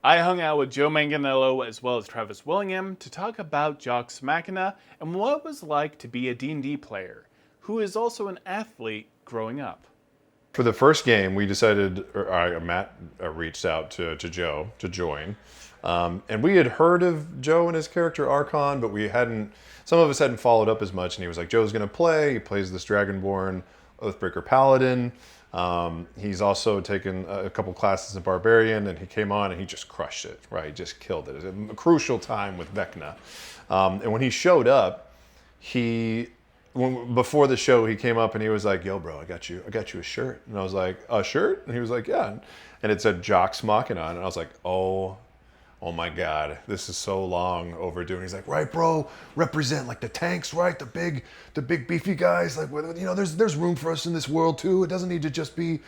I hung out with Joe Manganiello as well as Travis Willingham to talk about Jocks Machina and what it was like to be a D&D player, who is also an athlete growing up. For the first game, we decided, Matt reached out to Joe to join. And we had heard of Joe and his character Archon, but some of us hadn't followed up as much. And he was like, Joe's going to play. He plays this Dragonborn Oathbreaker Paladin. He's also taken a couple classes in Barbarian, and he came on and he just crushed it, right? He just killed it. It was a crucial time with Vecna. And when he showed up, before the show, he came up and he was like, "Yo, bro, I got you a shirt." And I was like, "A shirt?" And he was like, "Yeah." And it said Jocks Machina on it. And I was like, "Oh my God, this is so long overdue." And he's like, "Right, bro, represent like the tanks, right? The big beefy guys. Like, there's room for us in this world too. It doesn't need to just be,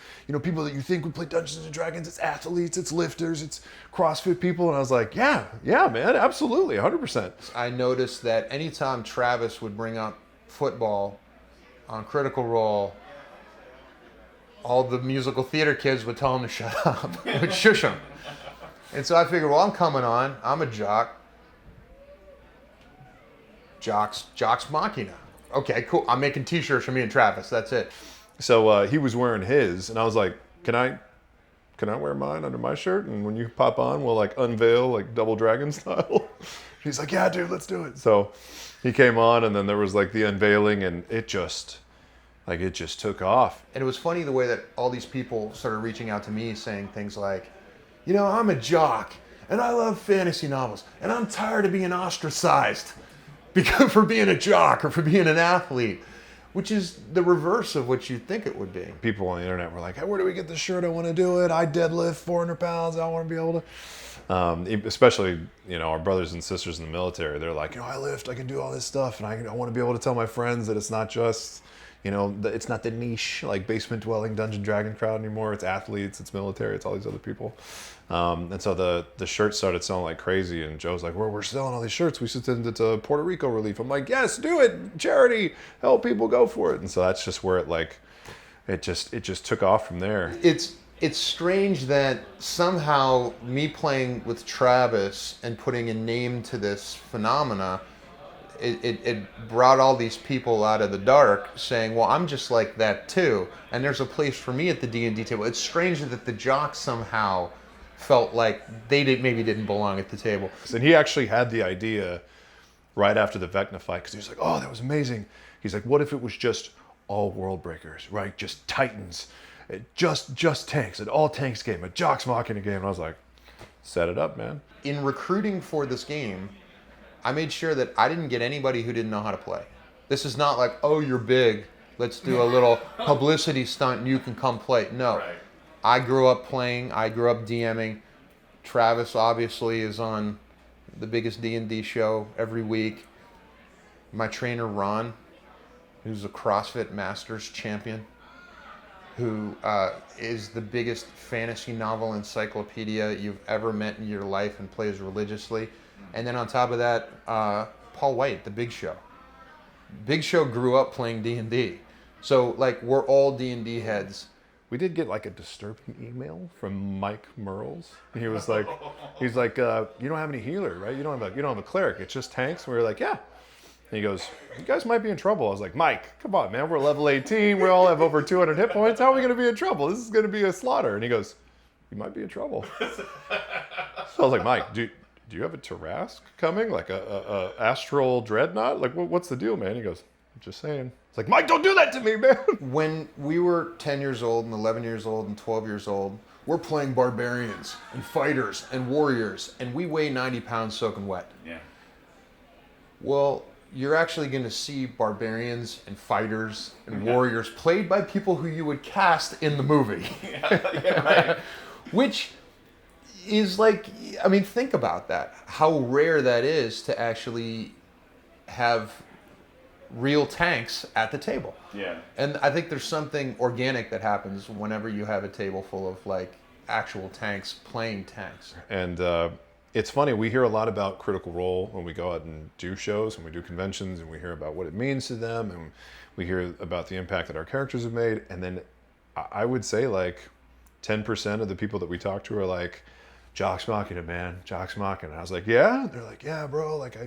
people that you think would play Dungeons and Dragons. It's athletes, it's lifters, it's CrossFit people." And I was like, yeah, man, absolutely, 100%. I noticed that anytime Travis would bring up football on Critical Role, all the musical theater kids would tell him to shut up, would shush him. And so I figured, well, I'm coming on. I'm a jock. Jocks Machina. Okay, cool. I'm making t-shirts for me and Travis. That's it. So he was wearing his, and I was like, can I wear mine under my shirt? And when you pop on, we'll like unveil like Double Dragon style. He's like, yeah, dude, let's do it. So he came on, and then there was like the unveiling, and it just took off. And it was funny the way that all these people started reaching out to me saying things like, I'm a jock, and I love fantasy novels, and I'm tired of being ostracized for being a jock or for being an athlete, which is the reverse of what you'd think it would be. People on the internet were like, "Hey, where do we get this shirt? I want to do it. I deadlift 400 pounds. I want to be able to..." Especially, our brothers and sisters in the military. They're like, I lift, I can do all this stuff, and I want to be able to tell my friends that it's not just, it's not the niche, like basement dwelling Dungeon Dragon crowd anymore. It's athletes, it's military, it's all these other people. And so the shirts started selling like crazy, and Joe's like, we're selling all these shirts. We should send it to Puerto Rico Relief. I'm like, yes, do it. Charity, help people, go for it. And so that's just where it just took off from there. It's strange that somehow me playing with Travis and putting a name to this phenomena, it brought all these people out of the dark saying, well, I'm just like that too, and there's a place for me at the D&D table. It's strange that the jocks somehow felt like they maybe didn't belong at the table. And he actually had the idea right after the Vecna fight, because he was like, oh, that was amazing. He's like, what if it was just all world breakers, right? Just titans, just tanks, an all tanks game, a Jocks Machina game. And I was like, set it up, man. In recruiting for this game, I made sure that I didn't get anybody who didn't know how to play. This is not like, oh, you're big, let's do a little publicity stunt and you can come play. No. Right. I grew up playing, I grew up DMing. Travis obviously is on the biggest D&D show every week. My trainer Ron, who's a CrossFit Masters champion, who is the biggest fantasy novel encyclopedia you've ever met in your life and plays religiously. And then on top of that, Paul White, the Big Show. Big Show grew up playing D&D. So like we're all D&D heads. We did get like a disturbing email from Mike Merles. He was like, you don't have any healer, right? You don't have a cleric. It's just tanks. And we were like, yeah. And he goes, you guys might be in trouble. I was like, Mike, come on, man. We're level 18. We all have over 200 hit points. How are we going to be in trouble? This is going to be a slaughter. And he goes, you might be in trouble. So I was like, Mike, do you have a Tarask coming? Like a astral dreadnought? Like, what's the deal, man? He goes, I'm just saying. It's like, Mike, don't do that to me, man. When we were 10 years old and 11 years old and 12 years old, we're playing barbarians and fighters and warriors, and we weigh 90 pounds soaking wet. Yeah. Well, you're actually going to see barbarians and fighters and warriors played by people who you would cast in the movie. Yeah, right. Which is like, I mean, think about that. How rare that is to actually have real tanks at the table. Yeah. And I think there's something organic that happens whenever you have a table full of like actual tanks playing tanks. And it's funny, we hear a lot about Critical Role when we go out and do shows and we do conventions, and we hear about what it means to them, and we hear about the impact that our characters have made. And then I would say like 10% of the people that we talk to are like, Jocks Machina, man, Jocks Machina. And I was like, yeah? They're like, yeah, bro. Like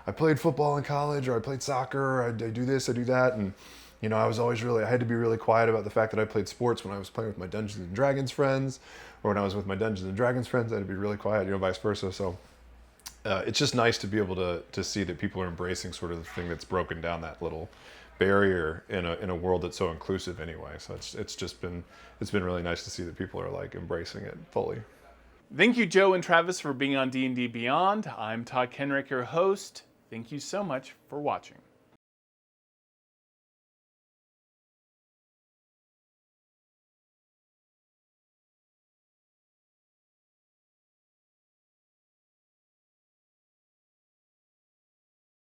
I played football in college, or I played soccer, or I do this, I do that. And, you know, I had to be really quiet about the fact that I played sports when I was playing with my Dungeons and Dragons friends, or when I was with my Dungeons and Dragons friends, I had to be really quiet, you know, vice versa. So it's just nice to be able to see that people are embracing sort of the thing that's broken down that little barrier in a world that's so inclusive anyway. So it's been really nice to see that people are like embracing it fully. Thank you, Joe and Travis, for being on D&D Beyond. I'm Todd Kenrick, your host. Thank you so much for watching.